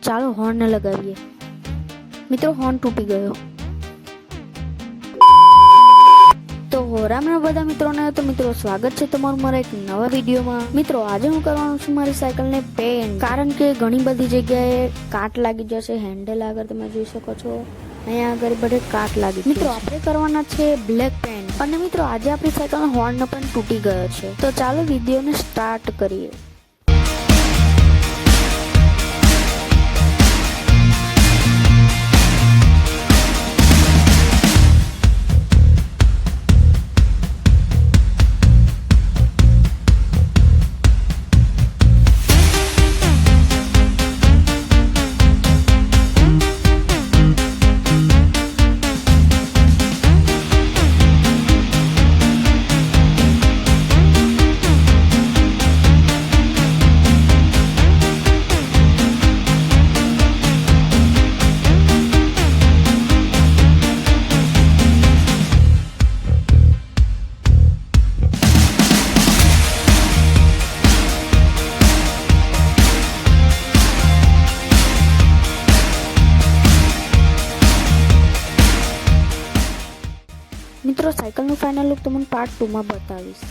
ચાલો હોર્ન લગાવીએ। મિત્રો હોર્ન તૂટી ગયો। તો રામ રામ બધા મિત્રોને। તો મિત્રો સ્વાગત છે તમારું મારા એક નવા વિડીયોમાં। મિત્રો આજે હું કરવાનું છું મારી સાયકલને પેન્ટ, કારણ કે ઘણી બધી જગ્યાએ કાટ લાગી જશે। હેન્ડલ આગળ તમે જોઈ શકો છો, અહીંયા આગળ બધે કાટ લાગી। મિત્રો આપણે કરવાના છે બ્લેક પેન્ટ। અને મિત્રો આજે આપણી સાયકલનો હોર્ન પણ તૂટી ગયો છે। તો ચાલો વિડીયોને સ્ટાર્ટ કરીએ। મિત્રો સાયકલનું ફાઇનલ લુક તમને પાર્ટ 2 માં બતાવીશ।